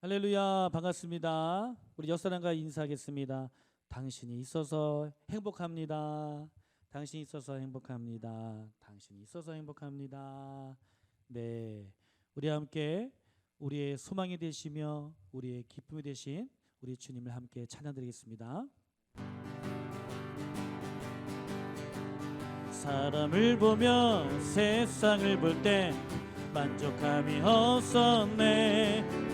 할렐루야, 반갑습니다. 우리 옆사람과 인사하겠습니다. 당신이 있어서 행복합니다. 당신이 있어서 행복합니다. 당신이 있어서 행복합니다. 네, 우리 함께 우리의 소망이 되시며 우리의 기쁨이 되신 우리 주님을 함께 찬양드리겠습니다. 사람을 보며 세상을 볼 때 만족함이 없었네.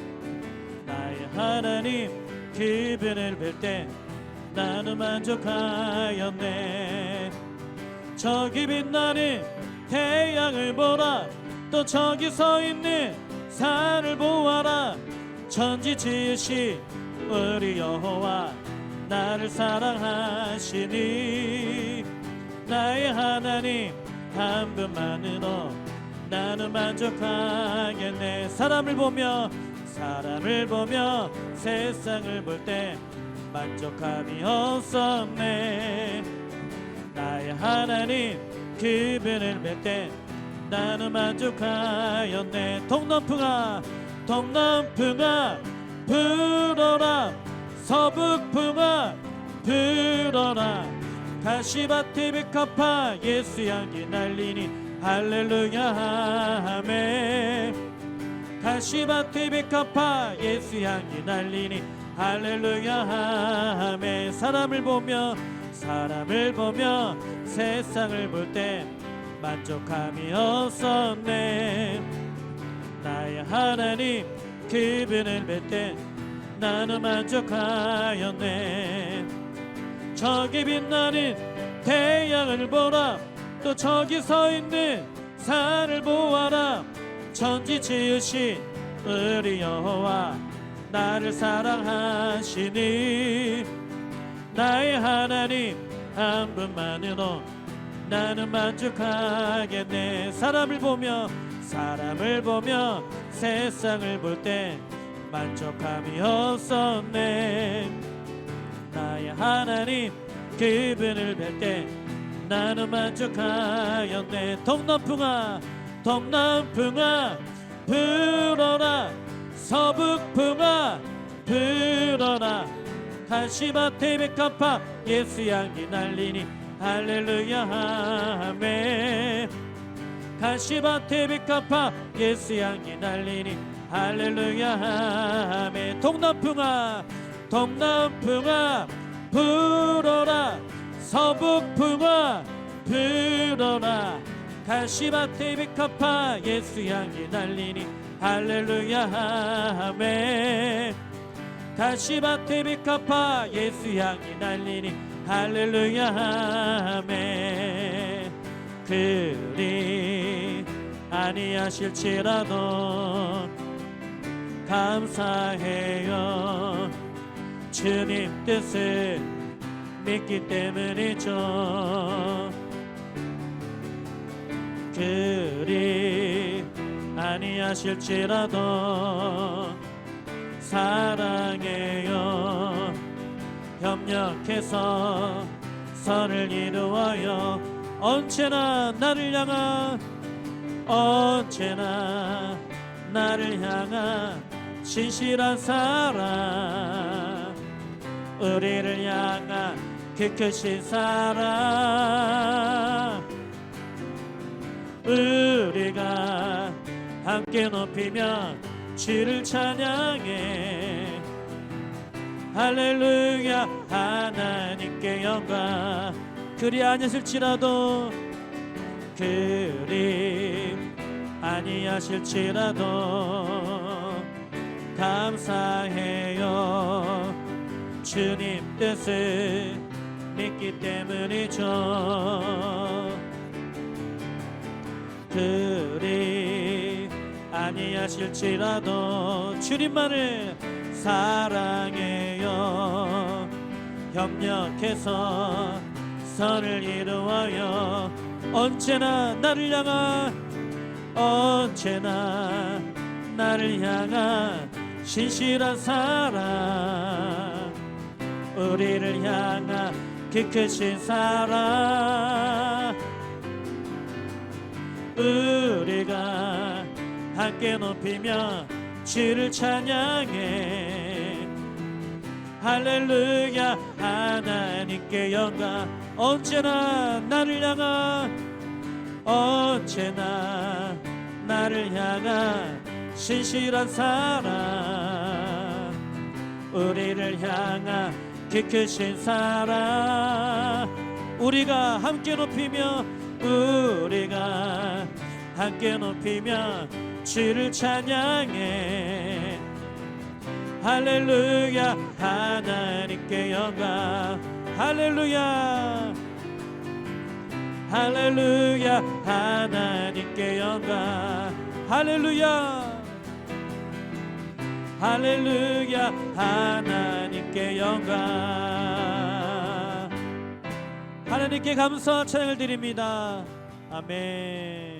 나의 하나님 그분을 뵐 때 나는 만족하였네. 저기 빛나는 태양을 보라. 또 저기 서 있는 산을 보아라. 천지 지으신 우리 여호와 나를 사랑하시니 나의 하나님 한 분만으로 나는 만족하겠네. 사람을 보며 세상을 볼 때 만족함이 없었네. 나의 하나님 그분을 뵐 때 나는 만족하였네. 동남풍아 불어라. 서북풍아 불어라. 가시밭에 백합화 예수 향기 날리니 할렐루야 아멘. 가시밭에 백합화 예수 향기 날리니 할렐루야 아멘. 사람을 보며 세상을 볼 때 만족함이 없었네. 나의 하나님 그분을 뵐 때 나는 만족하였네. 저기 빛나는 태양을 보라. 또 저기 서 있는 산을 보아라. 천지 지으신 우리 여호와 나를 사랑하시니 나의 하나님 한 분만으로 나는 만족하겠네. 사람을 보며 세상을 볼 때 만족함이 없었네. 나의 하나님 그분을 뵐 때 나는 만족하였네. 동남풍아 불어라. 서북풍아 불어라. 가시밭에 백합화 예수 향기 날리니 할렐루야 아멘. 가시밭에 백합화 예수 향기 날리니 할렐루야 아멘. 동남풍아 불어라. 서북풍아 불어라. 가시밭에 백합화 예수 향기 날리니 할렐루야 아멘. 가시밭에 백합화 예수 향기 날리니 할렐루야 아멘. 그리 아니하실지라도 감사해요. 주님 뜻을 믿기 때문이죠. 그리 아니하실지라도 사랑해요. 협력해서 선을 이루어요. 언제나 나를 향한 신실한 사랑. 우리를 향한 그 크신 사랑. 우리가 함께 높이며 주를 찬양해. 할렐루야 하나님께 영광. 그리 아니하실지라도 감사해요. 주님 뜻을 믿기 때문이죠. 그리 아니하실지라도 주님만을 사랑해요. 협력해서 선을 이루어요. 언제나 나를 향한 신실한 사랑. 우리를 향한 그 크신 사랑. 우리가 함께 높이며 주를 찬양해. 할렐루야. 하나님께 영광. 언제나 나를 향한 신실한 사랑, 우리를 향한 키 크신 사랑, 우리가 함께 높이며 주를 찬양해. 할렐루야. 하나님께 영광. 할렐루야. 할렐루야. 하나님께 영광. 할렐루야. 할렐루야. 하나님께 영광. 하나님께 감사 찬양을 드립니다. 아멘.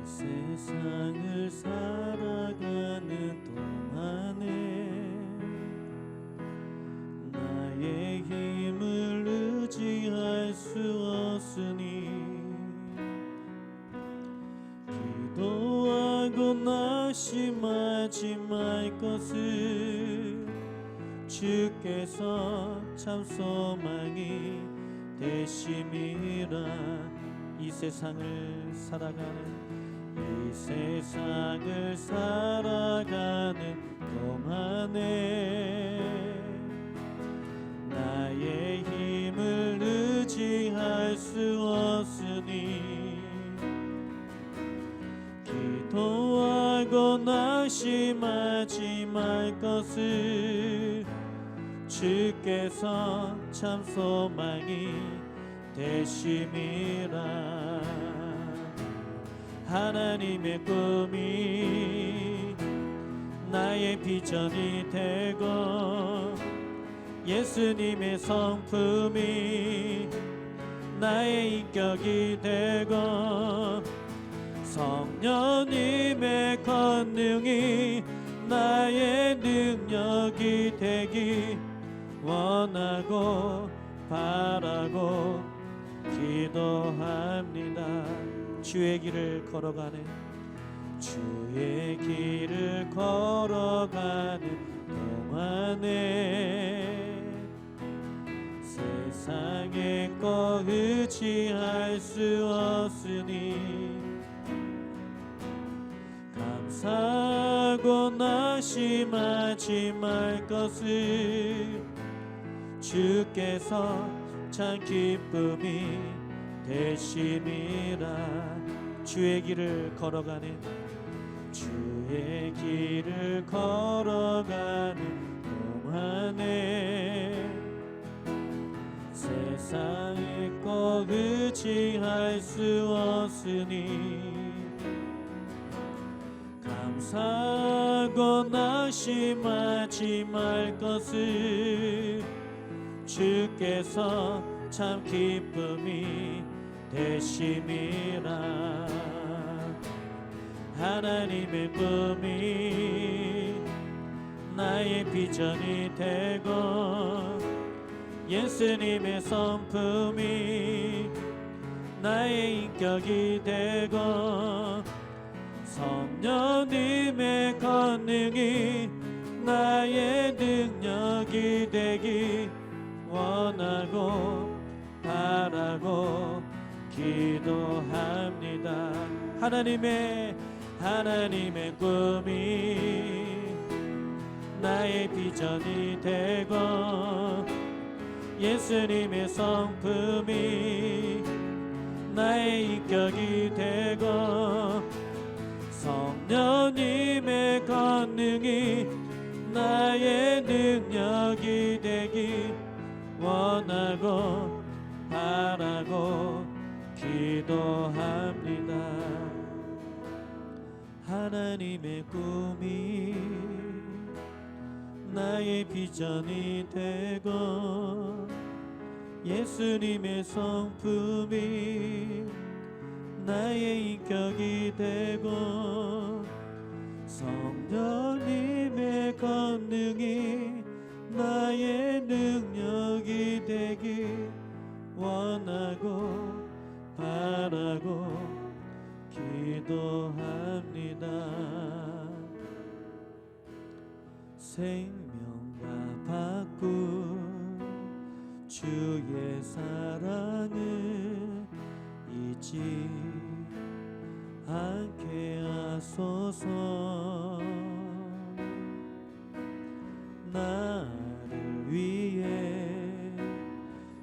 세상을 살아가는 동안에 나의 힘을 의지할 수 없으니 기도하고 낙심하지 말 것을 주께서 참 소망이 되심이라. 이 세상을 살아가는 동안에 나의 힘을 의지할 수 없으니 기도하고 낙심하지 말 것을 주께서 참 소망이 되심이라. 하나님의 꿈이 나의 비전이 되고 예수님의 성품이 나의 인격이 되고 성령님의 권능이 나의 능력이 되기 원하고 바라고 기도합니다. 주의 길을 걸어가는 동안에 세상에 거 의지할 수 없으니 감사하고 낙심하지 말 것을 주께서 참 기쁨이 되심이라. 주의 길을 걸어가는 동안에 세상에 거 의지할 수 없으니 감사하고 낙심하지 말 것을 주께서 참 기쁨이 되심이라. 하나님의 꿈이 나의 비전이 되고 예수님의 성품이 나의 인격이 되고 성령님의 권능이 나의 능력이 되기 원하고 바라고 기도합니다. 하나님의 꿈이 나의 비전이 되고 예수님의 성품이 나의 인격이 되고 성령님의 권능이 나의 능력이 되기 원하고 바라고 기도합니다. 하나님의 꿈이 나의 비전이 되고 예수님의 성품이 나의 인격이 되고 성령님의 권능이 나의 능력이 되길 원하고 바라고 기도합니다. 생명과 바꾼 주의 사랑을 잊지 않게 하소서. 나를 위해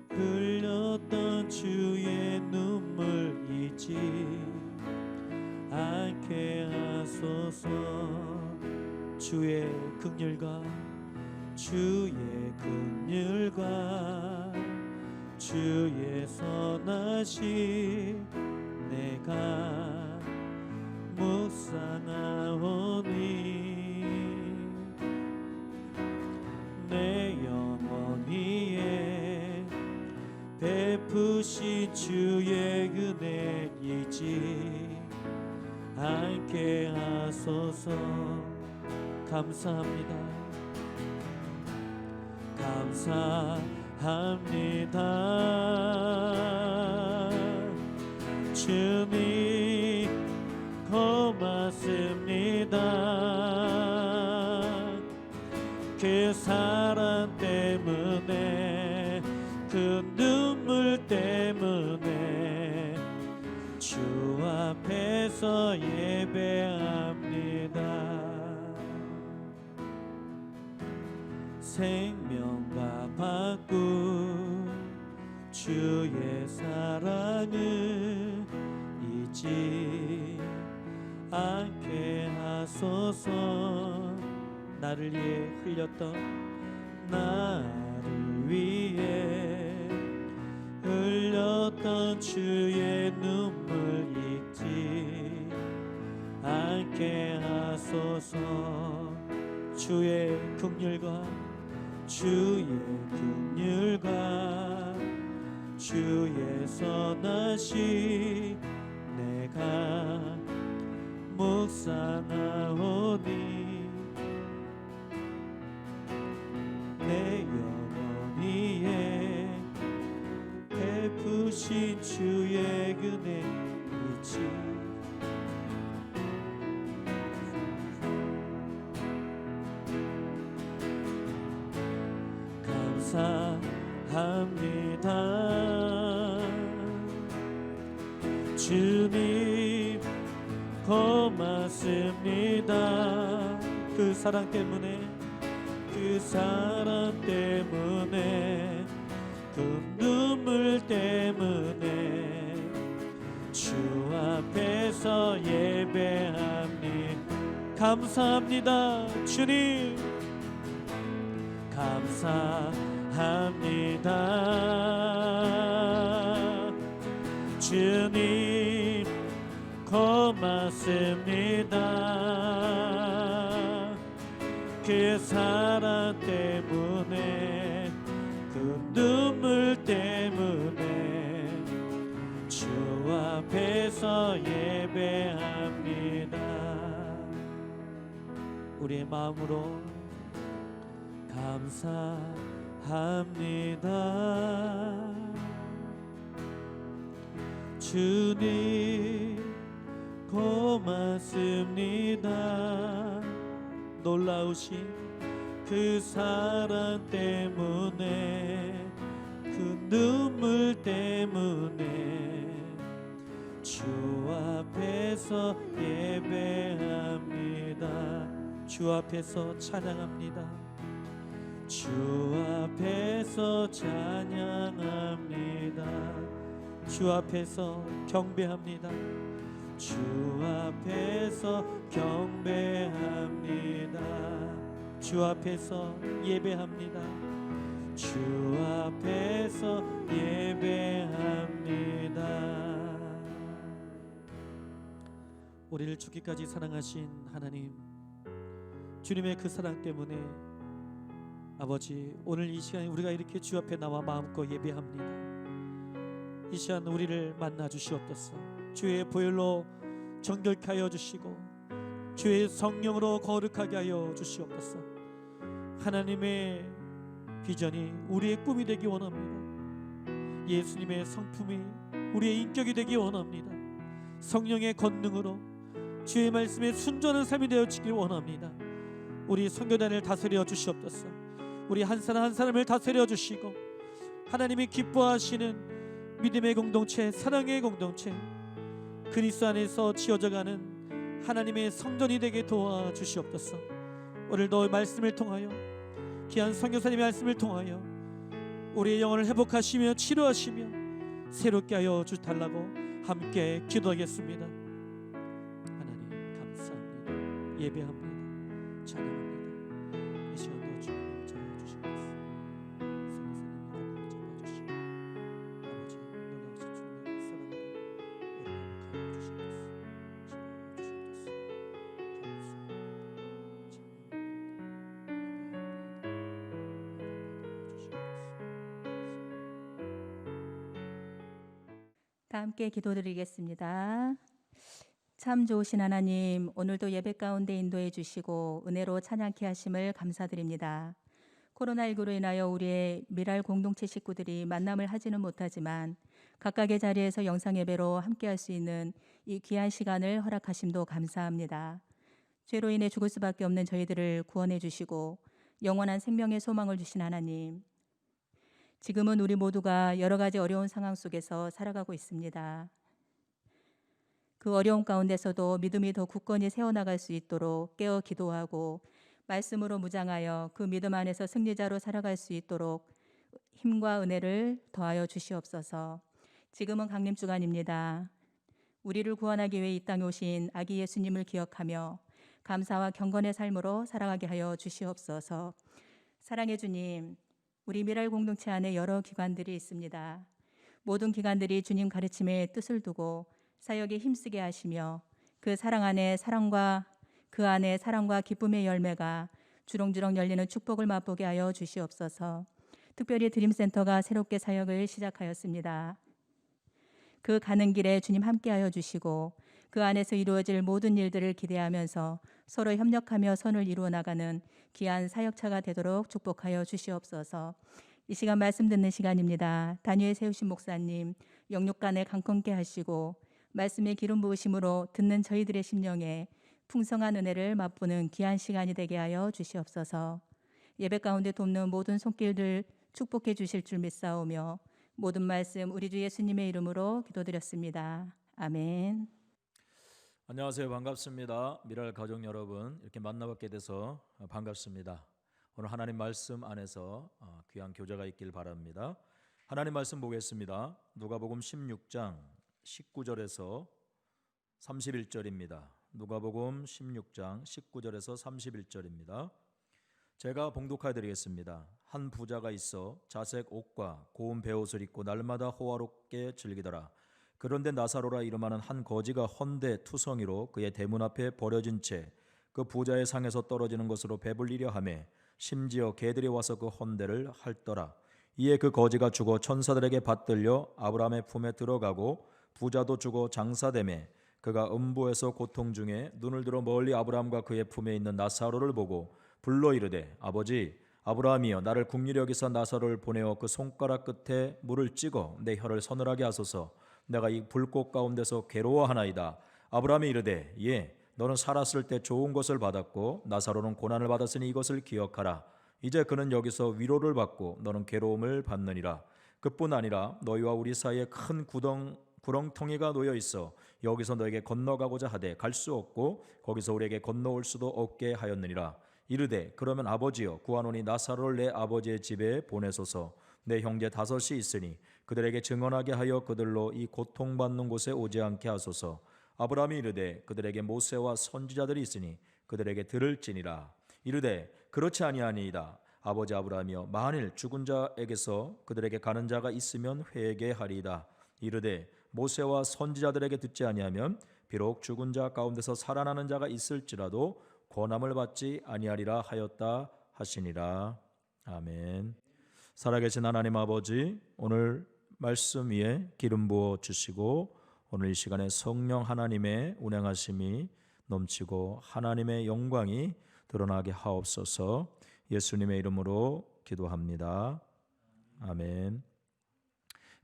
흘렸던 주의 눈물 잊지 않게 하소서. 주의 긍휼과 주의 긍휼과 주의 선하심 내가 묵상하오니 내 영혼 위에 베푸신 주의 은혜 잊지 않게 하소서. 감사합니다. 감사합니다. 주님 고맙습니다. 그 사랑 때문에 그 눈물 때문에 주 앞에서 예배합니다. 생명과 바꾼 주의 사랑을 잊지 않게 하소서. 나를 위해 흘렸던 나를 위해 흘렸던 주의 눈물 잊지 않게 하소서. 주의 긍휼과 주의 긍휼과 주의 선하심 내가 묵상하오니 내 영혼 위에 베푸신 주의 은혜 잊지 감사합니다. 주님 고맙습니다. 그 사랑 때문에 그 사랑 때문에 그 눈물 때문에 주 앞에서 예배합니다. 감사합니다. 주님 감사합니다. 주님 고맙습니다. 그 사랑 때문에 그 눈물 때문에 주 앞에서 예배합니다. 우리의 마음으로 감사합니다. 주님 고맙습니다. 놀라우신 그 사랑 때문에 그 눈물 때문에 주 앞에서 예배합니다. 주 앞에서 찬양합니다. 주 앞에서 찬양합니다. 주 앞에서 경배합니다. 주 앞에서 경배합니다. 주 앞에서 예배합니다. 주 앞에서 예배합니다. 우리를 죽기까지 사랑하신 하나님, 주님의 그 사랑 때문에 아버지, 오늘 이 시간에 우리가 이렇게 주 앞에 나와 마음껏 예배합니다. 이 시간 우리를 만나 주시옵소서. 주의 보혈로 정결케 하여 주시고 주의 성령으로 거룩하게 하여 주시옵소서. 하나님의 비전이 우리의 꿈이 되기 원합니다. 예수님의 성품이 우리의 인격이 되기 원합니다. 성령의 권능으로 주의 말씀에 순종하는 삶이 되어지길 원합니다. 우리 선교단을 다스려 주시옵소서. 우리 한 사람 한 사람을 다스려 주시고 하나님이 기뻐하시는 믿음의 공동체, 사랑의 공동체, 그리스도 안에서 지어져가는 하나님의 성전이 되게 도와주시옵소서. 오늘도 말씀을 통하여, 귀한 선교사님의 말씀을 통하여 우리의 영혼을 회복하시며 치료하시며 새롭게 하여 주달라고 함께 기도하겠습니다. 하나님 감사합니다. 예배합니다. 찬양합니다. 이 시간도 주님을 찾아주시옵소서. 선교사님의 건강을 잡아주시고 아버지 놀라우신 주님의 사랑을 우리 다 함께 기도드리겠습니다. 참 좋으신 하나님, 오늘도 예배 가운데 인도해 주시고 은혜로 찬양케 하심을 감사드립니다. 코로나19로 인하여 우리의 미랄 공동체 식구들이 만남을 하지는 못하지만 각각의 자리에서 영상 예배로 함께할 수 있는 이 귀한 시간을 허락하심도 감사합니다. 죄로 인해 죽을 수밖에 없는 저희들을 구원해 주시고 영원한 생명의 소망을 주신 하나님, 지금은 우리 모두가 여러 가지 어려운 상황 속에서 살아가고 있습니다. 그 어려움 가운데서도 믿음이 더 굳건히 세워나갈 수 있도록 깨어 기도하고 말씀으로 무장하여 그 믿음 안에서 승리자로 살아갈 수 있도록 힘과 은혜를 더하여 주시옵소서. 지금은 강림주간입니다. 우리를 구원하기 위해 이 땅에 오신 아기 예수님을 기억하며 감사와 경건의 삶으로 살아가게 하여 주시옵소서. 사랑의 주님, 우리 미랄 공동체 안에 여러 기관들이 있습니다. 모든 기관들이 주님 가르침에 뜻을 두고 사역에 힘쓰게 하시며 그 사랑 안에 사랑과 기쁨의 열매가 주렁주렁 열리는 축복을 맛보게 하여 주시옵소서. 특별히 드림센터가 새롭게 사역을 시작하였습니다. 그 가는 길에 주님 함께하여 주시고 그 안에서 이루어질 모든 일들을 기대하면서 서로 협력하며 선을 이루어 나가는 귀한 사역차가 되도록 축복하여 주시옵소서. 이 시간 말씀 듣는 시간입니다. 단위에 세우신 목사님 영육간에 강건케 하시고 말씀의 기름 부으심으로 듣는 저희들의 심령에 풍성한 은혜를 맛보는 귀한 시간이 되게 하여 주시옵소서. 예배 가운데 돕는 모든 손길들 축복해 주실 줄 믿사오며 모든 말씀 우리 주 예수님의 이름으로 기도드렸습니다. 아멘. 안녕하세요. 반갑습니다. 미랄 가족 여러분, 이렇게 만나뵙게 돼서 반갑습니다. 오늘 하나님 말씀 안에서 귀한 교제가 있길 바랍니다. 하나님 말씀 보겠습니다. 누가복음 16장 19절에서 31절입니다. 누가복음 16장 19절에서 31절입니다. 제가 봉독하여 드리겠습니다. 한 부자가 있어 자색 옷과 고운 베옷을 입고 날마다 호화롭게 즐기더라. 그런데 나사로라 이름하는 한 거지가 헌데 투성이로 그의 대문 앞에 버려진 채 그 부자의 상에서 떨어지는 것으로 배불리려 하매 심지어 개들이 와서 그 헌데를 핥더라. 이에 그 거지가 죽어 천사들에게 받들려 아브라함의 품에 들어가고 부자도 죽어 장사되매 그가 음부에서 고통 중에 눈을 들어 멀리 아브라함과 그의 품에 있는 나사로를 보고 불러 이르되 아버지 아브라함이여 나를 긍휼히 여기사 나사로를 보내어 그 손가락 끝에 물을 찍어 내 혀를 서늘하게 하소서. 내가 이 불꽃 가운데서 괴로워하나이다. 아브라함이 이르되 예 너는 살았을 때 좋은 것을 받았고 나사로는 고난을 받았으니 이것을 기억하라. 이제 그는 여기서 위로를 받고 너는 괴로움을 받느니라. 그뿐 아니라 너희와 우리 사이에 큰 구렁텅이가 놓여 있어 여기서 너에게 건너가고자 하되 갈 수 없고 거기서 우리에게 건너올 수도 없게 하였느니라. 이르되 그러면 아버지여 구하노니 나사로를 내 아버지의 집에 보내소서. 내 형제 5이 있으니 그들에게 증언하게 하여 그들로 이 고통받는 곳에 오지 않게 하소서. 아브라함이 이르되 그들에게 모세와 선지자들이 있으니 그들에게 들을지니라. 이르되 그렇지 아니하니이다. 아버지 아브라함이여 만일 죽은 자에게서 그들에게 가는 자가 있으면 회개하리이다. 이르되 모세와 선지자들에게 듣지 아니하면 비록 죽은 자 가운데서 살아나는 자가 있을지라도 권함을 받지 아니하리라 하였다 하시니라. 아멘. 살아계신 하나님 아버지, 오늘 말씀 위에 기름 부어 주시고 오늘 이 시간에 성령 하나님의 운행하심이 넘치고 하나님의 영광이 드러나게 하옵소서. 예수님의 이름으로 기도합니다. 아멘.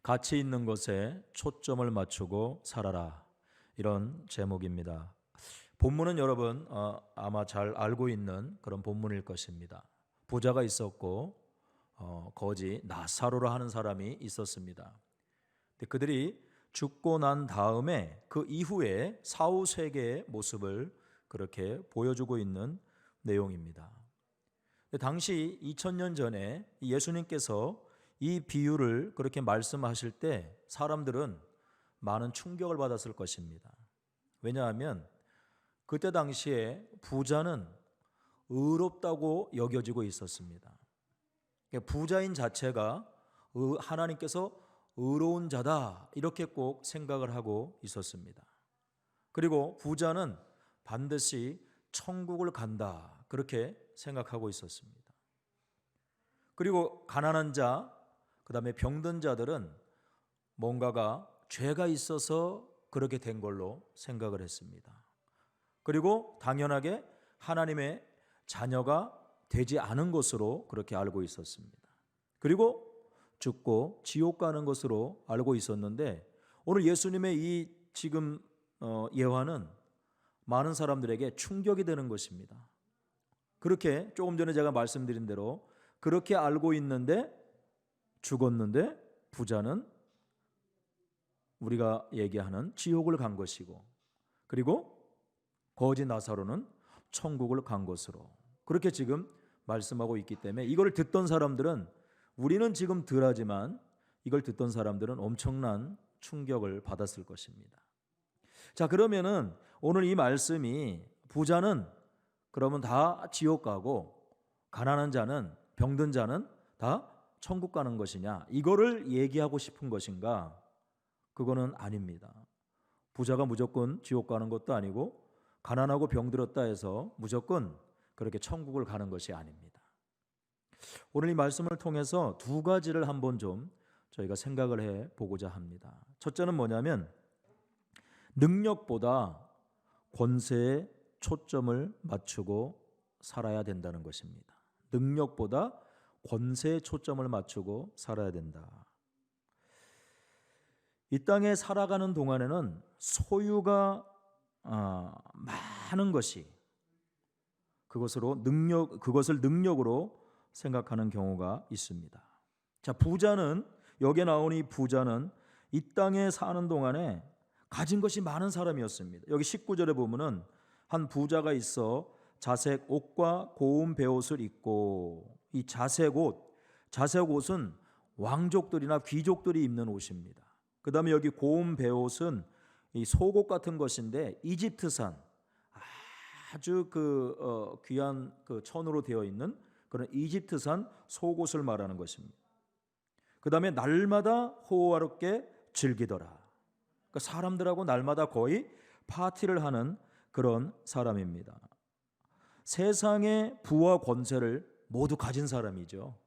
가치 있는 것에 초점을 맞추고 살아라, 이런 제목입니다. 본문은 여러분 아마 잘 알고 있는 그런 본문일 것입니다. 부자가 있었고 거지 나사로라 하는 사람이 있었습니다. 근데 그들이 죽고 난 다음에 그 이후에 사후세계의 모습을 그렇게 보여주고 있는 내용입니다. 당시 2000년 전에 예수님께서 이 비유를 그렇게 말씀하실 때 사람들은 많은 충격을 받았을 것입니다. 왜냐하면 그때 당시에 부자는 의롭다고 여겨지고 있었습니다. 부자인 자체가 하나님께서 의로운 자다, 이렇게 꼭 생각을 하고 있었습니다. 그리고 부자는 반드시 천국을 간다, 그렇게 생각하고 있었습니다. 그리고 가난한 자, 그 다음에 병든 자들은 뭔가가 죄가 있어서 그렇게 된 걸로 생각을 했습니다. 그리고 당연하게 하나님의 자녀가 되지 않은 것으로 그렇게 알고 있었습니다. 그리고 죽고 지옥 가는 것으로 알고 있었는데, 오늘 예수님의 이 지금 예화는 많은 사람들에게 충격이 되는 것입니다. 그렇게 조금 전에 제가 말씀드린 대로 그렇게 알고 있는데 죽었는데 부자는 우리가 얘기하는 지옥을 간 것이고, 그리고 거지 나사로는 천국을 간 것으로 그렇게 지금 말씀하고 있기 때문에 이걸 듣던 사람들은, 우리는 지금 덜하지만 이걸 듣던 사람들은 엄청난 충격을 받았을 것입니다. 자, 그러면은 오늘 이 말씀이 부자는 그러면 다 지옥 가고 가난한 자는, 병든 자는 다 천국 가는 것이냐, 이거를 얘기하고 싶은 것인가? 그거는 아닙니다. 부자가 무조건 지옥 가는 것도 아니고 가난하고 병들었다 해서 무조건 그렇게 천국을 가는 것이 아닙니다. 오늘 이 말씀을 통해서 두 가지를 한번 좀 저희가 생각을 해 보고자 합니다. 첫째는 뭐냐면 능력보다 권세에 초점을 맞추고 살아야 된다는 것입니다. 능력보다 권세에 초점을 맞추고 살아야 된다. 이 땅에 살아가는 동안에는 소유가 많은 것이 그것을 능력으로 생각하는 경우가 있습니다. 자, 부자는, 여기에 나온 이 부자는 이 땅에 사는 동안에 가진 것이 많은 사람이었습니다. 여기 19절에 보면은 한 부자가 있어 자색 옷과 고운 베옷을 입고, 이 자색 옷은 왕족들이나 귀족들이 입는 옷입니다. 그 다음에 여기 고운 베옷은 이 속옷 같은 것인데 이집트산 아주 귀한 천으로 되어 있는 그런 이집트산 속옷을 말하는 것입니다. 그 다음에 날마다 호화롭게 즐기더라. 그러니까 사람들하고 날마다 거의 파티를 하는 그런 사람입니다. 세상의 부와 권세를 모두 가진 사람이죠.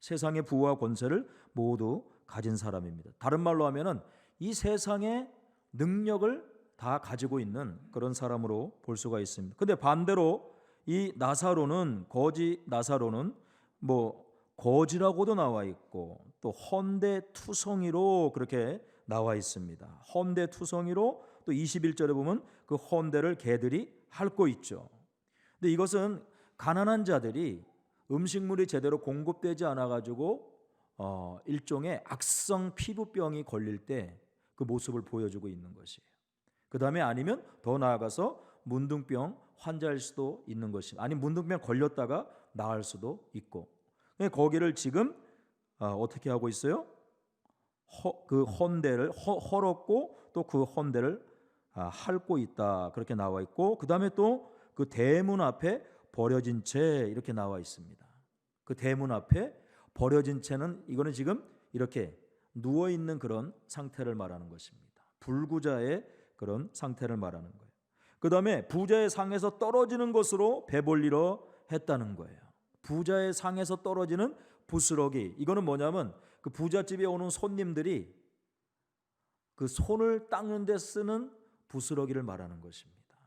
세상의 부와 권세를 모두 가진 사람입니다. 다른 말로 하면은 이 세상의 능력을 다 가지고 있는 그런 사람으로 볼 수가 있습니다. 근데 반대로 이 나사로는, 거지 나사로는 거지라고도 나와 있고 또 헌대투성이로 그렇게 나와 있습니다. 헌대투성이로 또 21절에 보면 그 헌대를 개들이 핥고 있죠. 근데 이것은 가난한 자들이 음식물이 제대로 공급되지 않아 가지고 일종의 악성 피부병이 걸릴 때 그 모습을 보여주고 있는 것이에요. 그 다음에 아니면 더 나아가서 문둥병 환자일 수도 있는 것입니다. 아니 문둥병 걸렸다가 나을 수도 있고, 거기를 지금 어떻게 하고 있어요? 그 헌대를 헐었고 또 그 헌대를 핥고 있다, 그렇게 나와 있고, 그 다음에 또 그 대문 앞에 버려진 채 이렇게 나와 있습니다. 그 대문 앞에 버려진 채는, 이거는 지금 이렇게 누워 있는 그런 상태를 말하는 것입니다. 불구자의 그런 상태를 말하는 거예요. 그 다음에 부자의 상에서 떨어지는 것으로 배불리러 했다는 거예요. 부자의 상에서 떨어지는 부스러기, 이거는 뭐냐면 그 부잣집에 오는 손님들이 그 손을 닦는 데 쓰는 부스러기를 말하는 것입니다.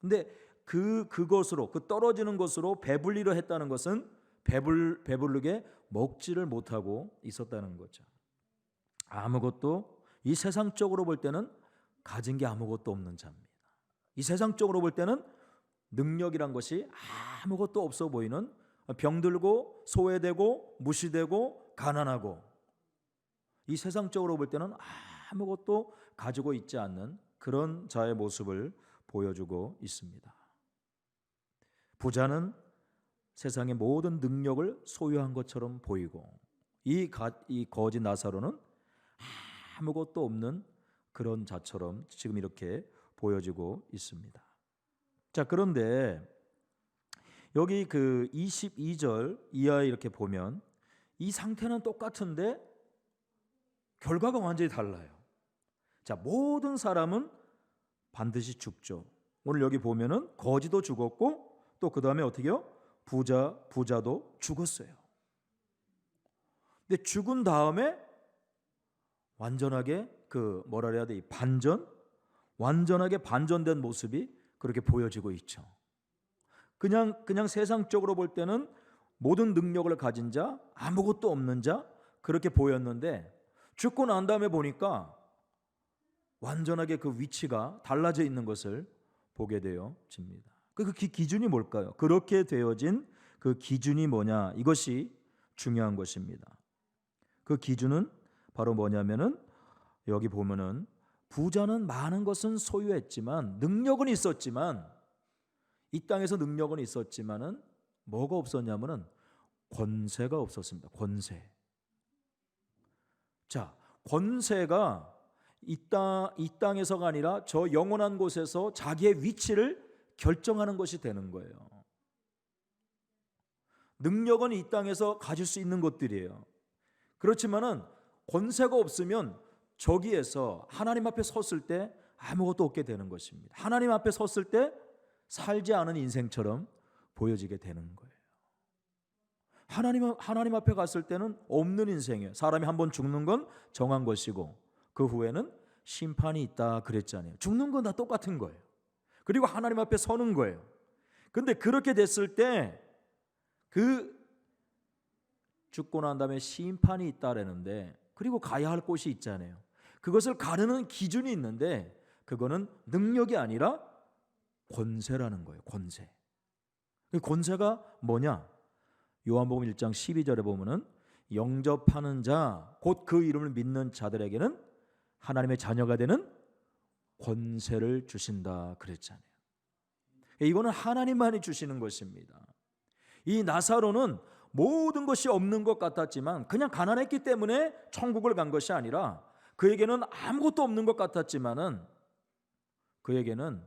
근데 그것으로 그 떨어지는 것으로 배불리려 했다는 것은 배부르게 먹지를 못하고 있었다는 거죠. 아무것도 이 세상적으로 볼 때는 가진 게 아무것도 없는 자입니다. 이 세상적으로 볼 때는 능력이란 것이 아무것도 없어 보이는 병들고 소외되고 무시되고 가난하고 이 세상적으로 볼 때는 아무것도 가지고 있지 않는 그런 자의 모습을 보여주고 있습니다. 부자는 세상의 모든 능력을 소유한 것처럼 보이고 이 거지 나사로는 아무것도 없는 그런 자처럼 지금 이렇게 보여지고 있습니다. 자, 그런데 여기 그 22절 이하에 이렇게 보면 이 상태는 똑같은데 결과가 완전히 달라요. 자, 모든 사람은 반드시 죽죠. 오늘 여기 보면은 거지도 죽었고 또 그 다음에 어떻게요? 부자도 죽었어요. 근데 죽은 다음에 완전하게 뭐라 해야 돼? 완전하게 반전된 모습이 그렇게 보여지고 있죠. 그냥 세상적으로 볼 때는 모든 능력을 가진 자, 아무것도 없는 자 그렇게 보였는데 죽고 난 다음에 보니까 완전하게 그 위치가 달라져 있는 것을 보게 되어집니다. 그 기준이 뭘까요? 그렇게 되어진 그 기준이 뭐냐? 이것이 중요한 것입니다. 그 기준은 바로 뭐냐면은 여기 보면은 부자는 많은 것은 소유했지만 능력은 있었지만 이 땅에서 능력은 있었지만은 뭐가 없었냐면은 권세가 없었습니다. 권세. 자, 권세가 이 땅에서가 아니라 저 영원한 곳에서 자기의 위치를 결정하는 것이 되는 거예요. 능력은 이 땅에서 가질 수 있는 것들이에요. 그렇지만은 권세가 없으면 저기에서 하나님 앞에 섰을 때 아무것도 없게 되는 것입니다. 하나님 앞에 섰을 때 살지 않은 인생처럼 보여지게 되는 거예요. 하나님 앞에 갔을 때는 없는 인생이에요. 사람이 한번 죽는 건 정한 것이고 그 후에는 심판이 있다 그랬잖아요. 죽는 건 다 똑같은 거예요. 그리고 하나님 앞에 서는 거예요. 근데 그렇게 됐을 때 그 죽고 난 다음에 심판이 있다라는데 그리고 가야 할 곳이 있잖아요. 그것을 가르는 기준이 있는데 그거는 능력이 아니라 권세라는 거예요. 권세. 그 권세가 뭐냐? 요한복음 1장 12절에 보면은 영접하는 자, 곧 그 이름을 믿는 자들에게는 하나님의 자녀가 되는 권세를 주신다 그랬잖아요. 이거는 하나님만이 주시는 것입니다. 이 나사로는 모든 것이 없는 것 같았지만 그냥 가난했기 때문에 천국을 간 것이 아니라 그에게는 아무것도 없는 것 같았지만은 그에게는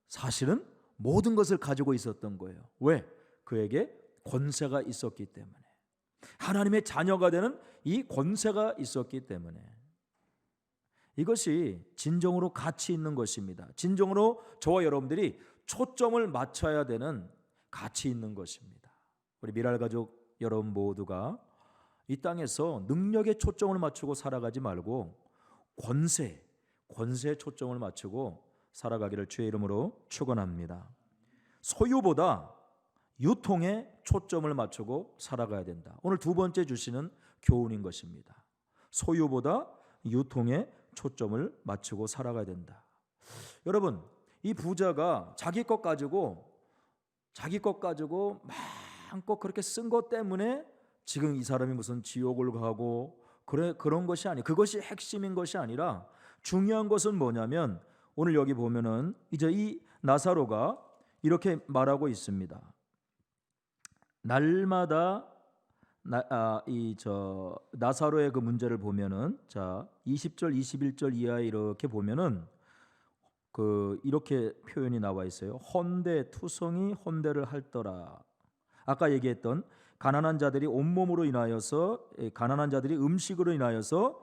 사실은 모든 것을 가지고 있었던 거예요. 왜? 그에게 권세가 있었기 때문에. 하나님의 자녀가 되는 이 권세가 있었기 때문에. 이것이 진정으로 가치 있는 것입니다. 진정으로 저와 여러분들이 초점을 맞춰야 되는 가치 있는 것입니다. 우리 미랄 가족 여러분 모두가 이 땅에서 능력에 초점을 맞추고 살아가지 말고 권세에 초점을 맞추고 살아가기를 주의 이름으로 축원합니다. 소유보다 유통에 초점을 맞추고 살아가야 된다. 오늘 두 번째 주시는 교훈인 것입니다. 소유보다 유통에 초점을 맞추고 살아가야 된다. 여러분, 이 부자가 자기 것 가지고 마음껏 그렇게 쓴 것 때문에 지금 이 사람이 무슨 지옥을 가고 그런 것이 아니. 그것이 핵심인 것이 아니라 중요한 것은 뭐냐면 오늘 여기 보면은 이제 이 나사로가 이렇게 말하고 있습니다. 날마다 나사로의 그 문제를 보면은 자 20절 21절 이하에 이렇게 보면은 이렇게 표현이 나와 있어요. 헌데 투성이 헌데를 할더라. 아까 얘기했던 가난한 자들이 온몸으로 인하여서 가난한 자들이 음식으로 인하여서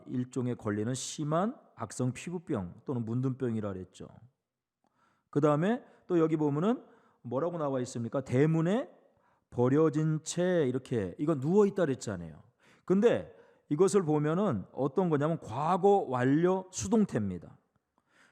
일종의 걸리는 심한 악성 피부병 또는 문둥병이라 그랬죠. 그 다음에 또 여기 보면은 뭐라고 나와 있습니까? 대문에 버려진 채 이렇게 이거 누워 있다 그랬잖아요. 근데 이것을 보면은 어떤 거냐면 과거 완료 수동태입니다.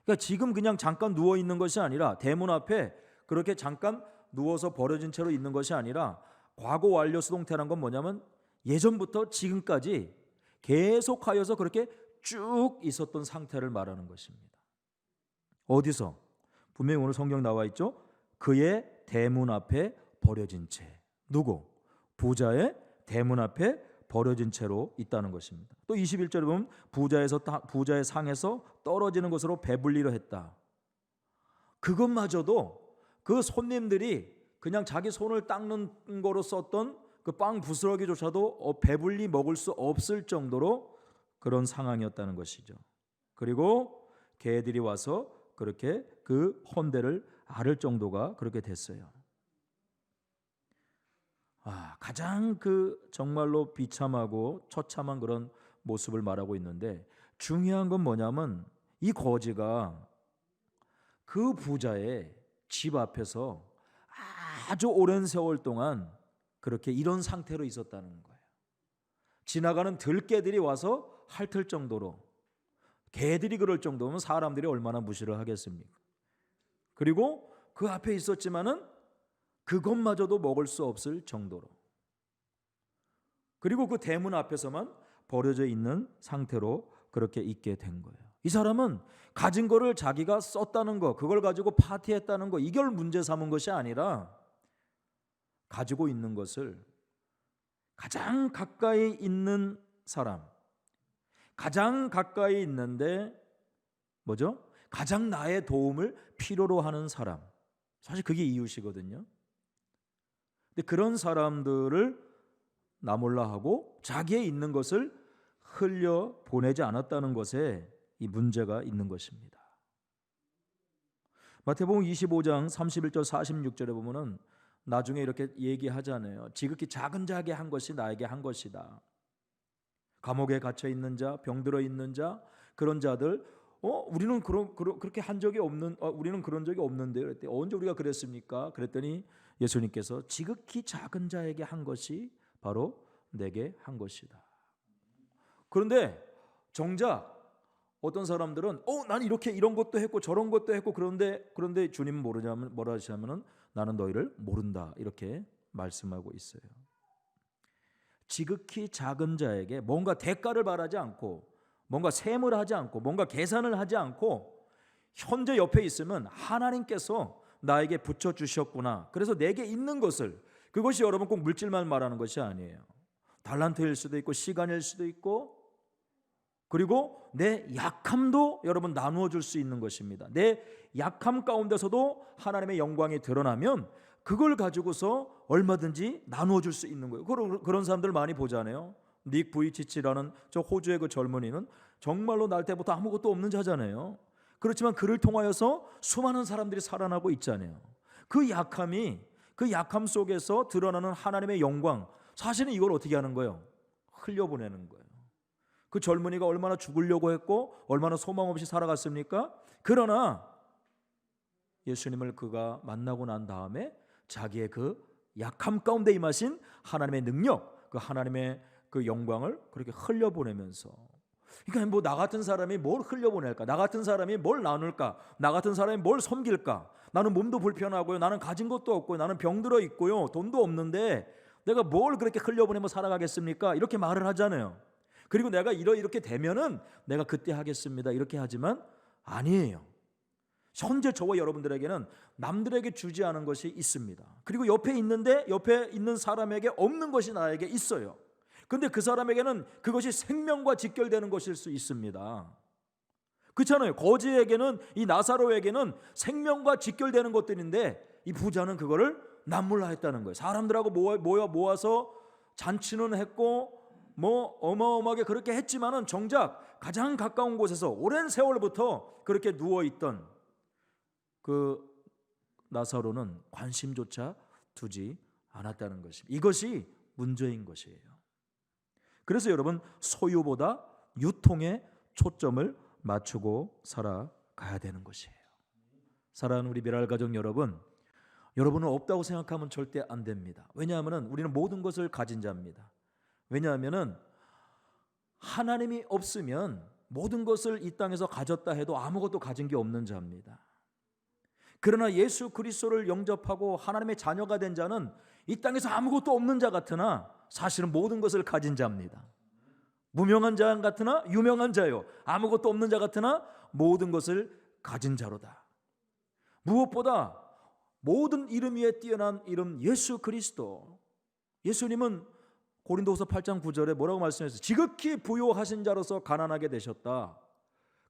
그러니까 지금 그냥 잠깐 누워 있는 것이 아니라 대문 앞에 그렇게 잠깐 누워서 버려진 채로 있는 것이 아니라 과거 완료 수동태란 건 뭐냐면 예전부터 지금까지 계속하여서 그렇게 쭉 있었던 상태를 말하는 것입니다. 어디서? 분명히 오늘 성경 나와 있죠. 그의 대문 앞에 버려진 채. 누구? 부자의 대문 앞에 버려진 채로 있다는 것입니다. 또 21절에 보면 부자의 상에서 떨어지는 것으로 배불리려 했다. 그것마저도 그 손님들이 그냥 자기 손을 닦는 거로 썼던 그 빵 부스러기조차도 배불리 먹을 수 없을 정도로 그런 상황이었다는 것이죠. 그리고 개들이 와서 그렇게 그 헌대를 앓을 정도가 그렇게 됐어요. 가장 그 정말로 비참하고 처참한 그런 모습을 말하고 있는데, 중요한 건 뭐냐면 이 거지가 그 부자의 집 앞에서 아주 오랜 세월 동안 그렇게 이런 상태로 있었다는 거예요. 지나가는 들개들이 와서 핥을 정도로, 개들이 그럴 정도면 사람들이 얼마나 무시를 하겠습니까? 그리고 그 앞에 있었지만은 그것마저도 먹을 수 없을 정도로, 그리고 그 대문 앞에서만 버려져 있는 상태로 그렇게 있게 된 거예요. 이 사람은 가진 거를 자기가 썼다는 거, 그걸 가지고 파티했다는 거, 이걸 문제 삼은 것이 아니라 가지고 있는 것을 가장 가까이 있는 사람, 가장 가까이 있는데 뭐죠? 가장 나의 도움을 필요로 하는 사람, 사실 그게 이웃이거든요. 근데 그런 사람들을 나몰라 하고 자기의 있는 것을 흘려 보내지 않았다는 것에 이 문제가 있는 것입니다. 마태복음 25장 31절 46절에 보면은 나중에 이렇게 얘기하잖아요. 지극히 작은 자에게 한 것이 나에게 한 것이다. 감옥에 갇혀 있는 자, 병들어 있는 자, 그런 자들, 우리는 그렇게 한 적이 없는, 우리는 그런 적이 없는데요. 그랬더니 언제 우리가 그랬습니까? 그랬더니 예수님께서 지극히 작은 자에게 한 것이 바로 내게 한 것이다. 그런데 정작 어떤 사람들은 난 이렇게 이런 것도 했고 저런 것도 했고, 그런데 주님은 뭐라 하시냐면은 나는 너희를 모른다, 이렇게 말씀하고 있어요. 지극히 작은 자에게 뭔가 대가를 바라지 않고, 뭔가 셈을 하지 않고, 뭔가 계산을 하지 않고, 현재 옆에 있으면 하나님께서 나에게 붙여주셨구나, 그래서 내게 있는 것을, 그것이 여러분 꼭 물질만 말하는 것이 아니에요. 달란트일 수도 있고 시간일 수도 있고, 그리고 내 약함도 여러분 나누어 줄 수 있는 것입니다. 내 약함 가운데서도 하나님의 영광이 드러나면 그걸 가지고서 얼마든지 나누어 줄 수 있는 거예요. 그런 사람들 많이 보잖아요. 닉 부이치치라는 저 호주의 그 젊은이는 정말로 날 때부터 아무것도 없는 자잖아요. 그렇지만 그를 통하여서 수많은 사람들이 살아나고 있잖아요. 그 약함 속에서 드러나는 하나님의 영광, 사실은 이걸 어떻게 하는 거예요? 흘려보내는 거예요. 그 젊은이가 얼마나 죽으려고 했고 얼마나 소망 없이 살아갔습니까? 그러나 예수님을 그가 만나고 난 다음에 자기의 그 약함 가운데 임하신 하나님의 능력, 그 하나님의 그 영광을 그렇게 흘려보내면서, 그러니까 뭐 나 같은 사람이 뭘 흘려보낼까? 나 같은 사람이 뭘 나눌까? 나 같은 사람이 뭘 섬길까? 나는 몸도 불편하고요, 나는 가진 것도 없고요, 나는 병들어 있고요, 돈도 없는데 내가 뭘 그렇게 흘려보내며 살아가겠습니까? 이렇게 말을 하잖아요. 그리고 내가 이렇게 되면은 내가 그때 하겠습니다, 이렇게 하지만 아니에요. 현재 저와 여러분들에게는 남들에게 주지 않은 것이 있습니다. 그리고 옆에 있는 사람에게 없는 것이 나에게 있어요. 그런데 그 사람에게는 그것이 생명과 직결되는 것일 수 있습니다. 그렇잖아요. 거지에게는, 이 나사로에게는 생명과 직결되는 것들인데 이 부자는 그거를 남몰라 했다는 거예요. 사람들하고 모아서 잔치는 했고 뭐 어마어마하게 그렇게 했지만은 정작 가장 가까운 곳에서 오랜 세월부터 그렇게 누워있던 그 나사로는 관심조차 두지 않았다는 것입니다. 이것이 문제인 것이에요. 그래서 여러분, 소유보다 유통에 초점을 맞추고 살아가야 되는 것이에요. 사랑하는 우리 미랄 가족 여러분, 여러분은 없다고 생각하면 절대 안 됩니다. 왜냐하면 우리는 모든 것을 가진 자입니다. 왜냐하면 하나님이 없으면 모든 것을 이 땅에서 가졌다 해도 아무것도 가진 게 없는 자입니다. 그러나 예수 그리스도를 영접하고 하나님의 자녀가 된 자는 이 땅에서 아무것도 없는 자 같으나 사실은 모든 것을 가진 자입니다. 무명한 자 같으나 유명한 자요, 아무것도 없는 자 같으나 모든 것을 가진 자로다. 무엇보다 모든 이름 위에 뛰어난 이름 예수 그리스도. 예수님은 고린도후서 8장 9절에 뭐라고 말씀하셨어요? 지극히 부요하신 자로서 가난하게 되셨다.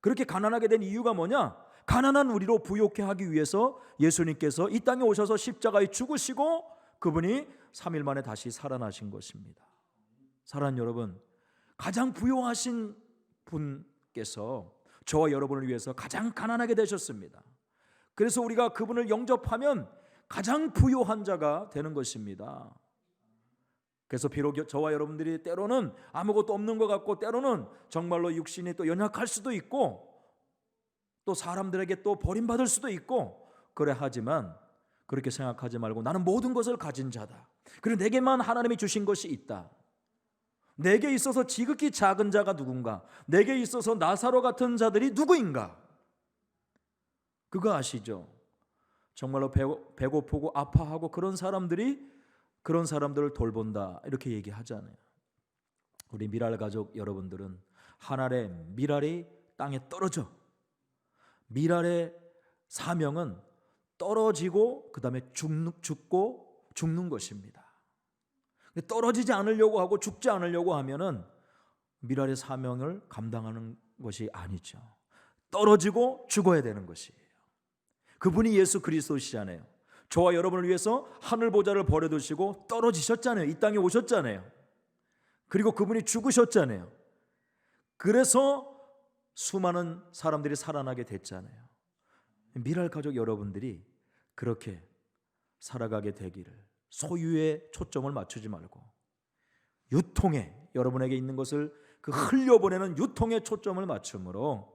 그렇게 가난하게 된 이유가 뭐냐? 가난한 우리로 부요케 하기 위해서 예수님께서 이 땅에 오셔서 십자가에 죽으시고 그분이 3일 만에 다시 살아나신 것입니다. 사랑하는 여러분, 가장 부요하신 분께서 저와 여러분을 위해서 가장 가난하게 되셨습니다. 그래서 우리가 그분을 영접하면 가장 부요한 자가 되는 것입니다. 그래서 비록 저와 여러분들이 때로는 아무것도 없는 것 같고 때로는 정말로 육신이 또 연약할 수도 있고 또 사람들에게 또 버림받을 수도 있고 그래 하지만 그렇게 생각하지 말고 나는 모든 것을 가진 자다. 그리고 내게만 하나님이 주신 것이 있다. 내게 있어서 지극히 작은 자가 누군가? 내게 있어서 나사로 같은 자들이 누구인가? 그거 아시죠? 정말로 배고프고 아파하고 그런 사람들이 그런 사람들을 돌본다 이렇게 얘기하잖아요. 우리 미랄 가족 여러분들은 하늘의 미랄이 땅에 떨어져. 미랄의 사명은 떨어지고 그 다음에 죽고 죽는 것입니다. 떨어지지 않으려고 하고 죽지 않으려고 하면은 미랄의 사명을 감당하는 것이 아니죠. 떨어지고 죽어야 되는 것이에요. 그분이 예수 그리스도시잖아요. 저와 여러분을 위해서 하늘 보좌를 버려두시고 떨어지셨잖아요. 이 땅에 오셨잖아요. 그리고 그분이 죽으셨잖아요. 그래서 수많은 사람들이 살아나게 됐잖아요. 미랄 가족 여러분들이 그렇게 살아가게 되기를, 소유에 초점을 맞추지 말고 유통에, 여러분에게 있는 것을 그 흘려보내는 유통에 초점을 맞춤으로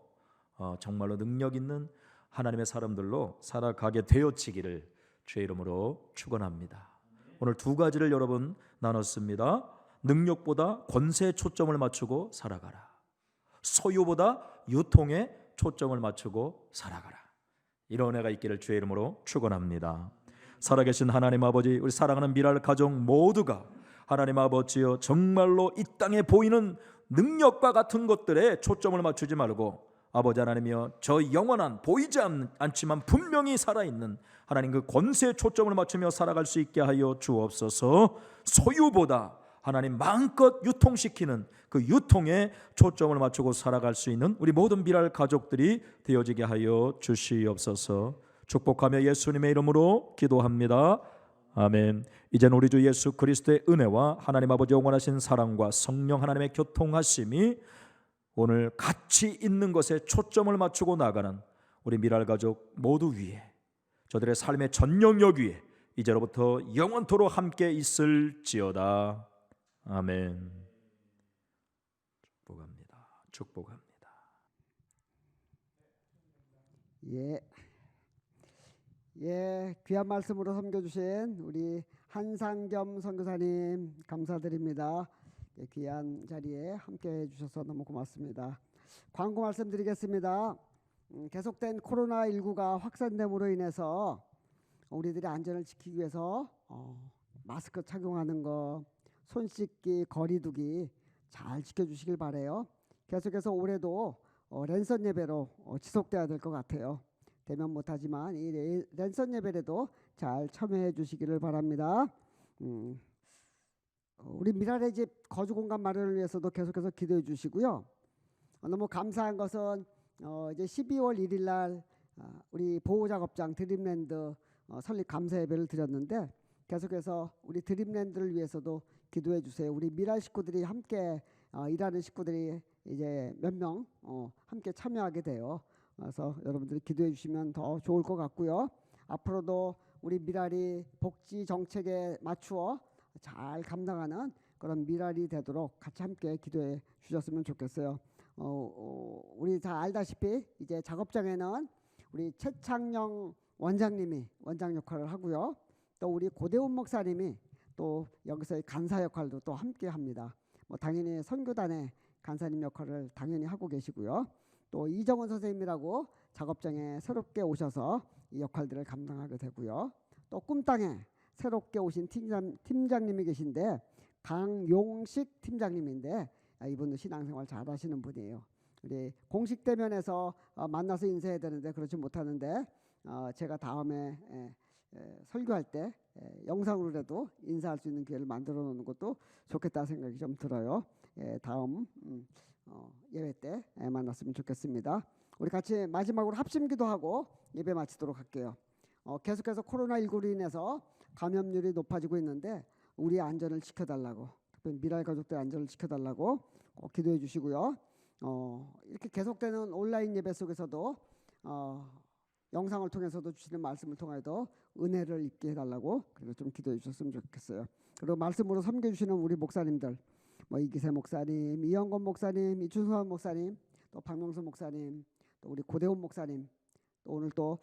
정말로 능력 있는 하나님의 사람들로 살아가게 되어지기를 주의 이름으로 축원합니다. 오늘 두 가지를 여러분 나눴습니다. 능력보다 권세에 초점을 맞추고 살아가라. 소유보다 유통에 초점을 맞추고 살아가라. 이런 은혜가 있기를 주의 이름으로 축원합니다. 살아계신 하나님 아버지, 우리 사랑하는 미랄 가족 모두가 하나님 아버지여 정말로 이 땅에 보이는 능력과 같은 것들에 초점을 맞추지 말고 아버지 하나님이여 저 영원한 보이지 않지만 분명히 살아있는 하나님 그 권세에 초점을 맞추며 살아갈 수 있게 하여 주옵소서. 소유보다 하나님 마음껏 유통시키는 그 유통에 초점을 맞추고 살아갈 수 있는 우리 모든 미랄 가족들이 되어지게 하여 주시옵소서. 축복하며 예수님의 이름으로 기도합니다. 아멘. 이제는 우리 주 예수 그리스도의 은혜와 하나님 아버지 영원하신 사랑과 성령 하나님의 교통하심이 오늘 같이 있는 것에 초점을 맞추고 나가는 우리 미랄 가족 모두 위에, 저들의 삶의 전 영역 위에 이제로부터 영원토록 함께 있을지어다. 아멘. 축복합니다. 귀한 말씀으로 섬겨주신 우리 한상겸 선교사님 감사드립니다. 귀한 자리에 함께해 주셔서 너무 고맙습니다. 광고 말씀드리겠습니다. 계속된 코로나19가 확산됨으로 인해서 우리들의 안전을 지키기 위해서 마스크 착용하는 거, 손 씻기, 거리 두기 잘 지켜주시길 바라요. 계속해서 올해도 랜선 예배로 지속돼야 될 것 같아요. 되면 못하지만 이 랜선 예배에도 잘 참여해 주시기를 바랍니다. 우리 미랄의 집 거주 공간 마련을 위해서도 계속해서 기도해 주시고요. 너무 감사한 것은 이제 12월 1일 날 우리 보호작업장 드림랜드 설립 감사 예배를 드렸는데 계속해서 우리 드림랜드를 위해서도 기도해 주세요. 우리 미랄 식구들이 함께 일하는 식구들이 이제 몇 명 함께 참여하게 돼요. 그래서 여러분들이 기도해 주시면 더 좋을 것 같고요. 앞으로도 우리 미랄이 복지 정책에 맞추어 잘 감당하는 그런 미랄이 되도록 같이 함께 기도해 주셨으면 좋겠어요. 우리 다 알다시피 이제 작업장에는 우리 최창영 원장님이 원장 역할을 하고요. 또 우리 고대훈 목사님이 또 여기서의 간사 역할도 또 함께 합니다. 당연히 선교단의 간사님 역할을 당연히 하고 계시고요. 또 이정원 선생님이라고 작업장에 새롭게 오셔서 이 역할들을 감당하게 되고요. 또 꿈땅에 새롭게 오신 팀장님이 계신데 강용식 팀장님인데 이분도 신앙생활 잘하시는 분이에요. 우리 공식 대면에서 만나서 인사해야 되는데 그렇지 못하는데 제가 다음에 설교할 때 영상으로라도 인사할 수 있는 기회를 만들어 놓는 것도 좋겠다 생각이 좀 들어요. 다음 예배 때 만났으면 좋겠습니다. 우리 같이 마지막으로 합심 기도하고 예배 마치도록 할게요. 계속해서 코로나19로 인해서 감염률이 높아지고 있는데 우리의 안전을 지켜달라고, 특별히 미랄 가족들의 안전을 지켜달라고 꼭 기도해 주시고요. 이렇게 계속되는 온라인 예배 속에서도 영상을 통해서도 주시는 말씀을 통해서 은혜를 입게 해달라고 그리고 좀 기도해 주셨으면 좋겠어요. 그리고 말씀으로 섬겨주시는 우리 목사님들, 이기세 목사님, 이영건 목사님, 이준선 목사님, 또 박명수 목사님, 또 우리 고대훈 목사님, 또 오늘 또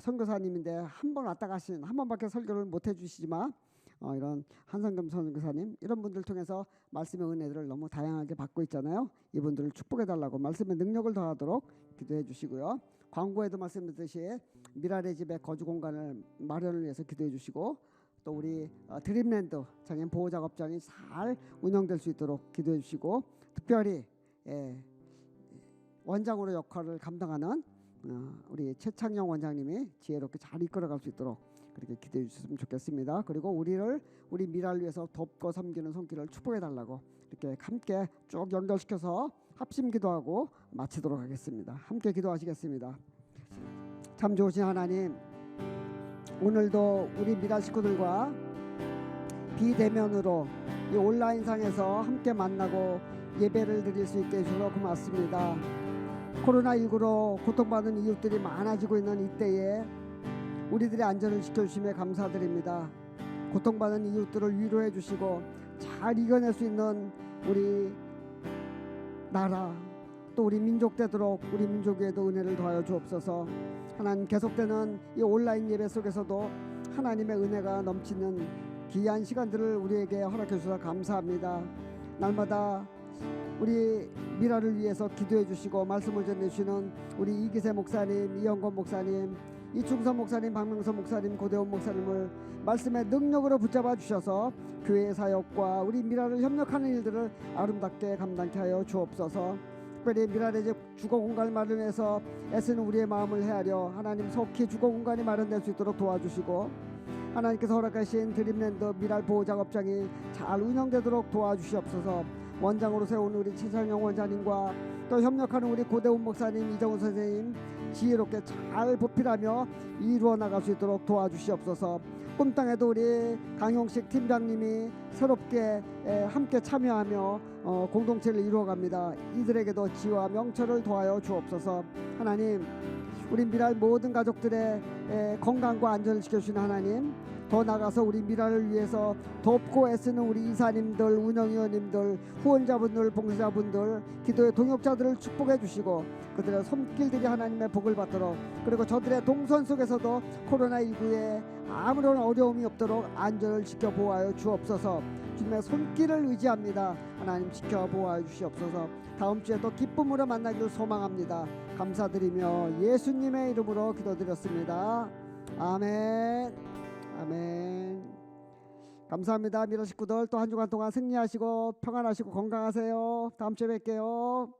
선교사님인데 한 번밖에 설교를 못 해주시지만 이런 한상금 선교사님 이런 분들 통해서 말씀의 은혜들을 너무 다양하게 받고 있잖아요. 이분들을 축복해달라고 말씀의 능력을 더하도록 기도해 주시고요. 광고에도 말씀드렸듯이 미랄의 집에 거주 공간을 마련을 위해서 기도해 주시고 또 우리 드림랜드 장애인 보호작업장이 잘 운영될 수 있도록 기도해 주시고 특별히 원장으로 역할을 감당하는 우리 최창영 원장님이 지혜롭게 잘 이끌어갈 수 있도록 그렇게 기도해 주셨으면 좋겠습니다. 그리고 우리 미랄을 위해서 돕고 섬기는 손길을 축복해 달라고 이렇게 함께 쭉 연결시켜서 합심 기도하고 마치도록 하겠습니다. 함께 기도하시겠습니다. 참 좋으신 하나님, 오늘도 우리 미랄 식구들과 비대면으로 이 온라인상에서 함께 만나고 예배를 드릴 수 있게 해주셔서 고맙습니다. 코로나19로 고통받는 이웃들이 많아지고 있는 이때에 우리들의 안전을 지켜주심에 감사드립니다. 고통받는 이웃들을 위로해 주시고 잘 이겨낼 수 있는 우리 나라 또 우리 민족 되도록 우리 민족 위에도 은혜를 더하여 주옵소서. 하나님, 계속되는 이 온라인 예배 속에서도 하나님의 은혜가 넘치는 귀한 시간들을 우리에게 허락해 주셔서 감사합니다. 날마다 우리 미라를 위해서 기도해 주시고 말씀을 전해주시는 우리 이기세 목사님, 이영건 목사님, 이충선 목사님, 박명서 목사님, 고대원 목사님을 말씀의 능력으로 붙잡아 주셔서 교회의 사역과 우리 미라를 협력하는 일들을 아름답게 감당케 하여 주옵소서. 특별히 미랄의 집 주거 공간을 마련해서 애쓰는 우리의 마음을 헤아려 하나님 속히 주거 공간이 마련될 수 있도록 도와주시고 하나님께서 허락하신 드림랜드 미랄 보호작업장이 잘 운영되도록 도와주시옵소서. 원장으로 세운 우리 최창영 원장님과 또 협력하는 우리 고대훈 목사님, 이정훈 선생님 지혜롭게 잘 보필하며 이루어 나갈 수 있도록 도와주시옵소서. 꿈땅에도 우리 강용식 팀장님이 새롭게 함께 참여하며 공동체를 이루어갑니다. 이들에게도 지혜와 명철을 더하여 주옵소서. 하나님, 우리 미랄 모든 가족들의 건강과 안전을 지켜주시는 하나님, 더 나아가서 우리 미랄을 위해서 돕고 애쓰는 우리 이사님들, 운영위원님들, 후원자분들, 봉사자분들, 기도의 동역자들을 축복해 주시고 그들의 손길들이 하나님의 복을 받도록, 그리고 저들의 동선 속에서도 코로나19에 아무런 어려움이 없도록 안전을 지켜 보호하여 주옵소서. 주님의 손길을 의지합니다. 하나님 지켜 보호하여 주시옵소서. 다음 주에 또 기쁨으로 만나기를 소망합니다. 감사드리며 예수님의 이름으로 기도드렸습니다. 아멘. 아멘. 감사합니다. 미라 식구들 또 한 주간 동안 승리하시고 평안하시고 건강하세요. 다음 주에 뵐게요.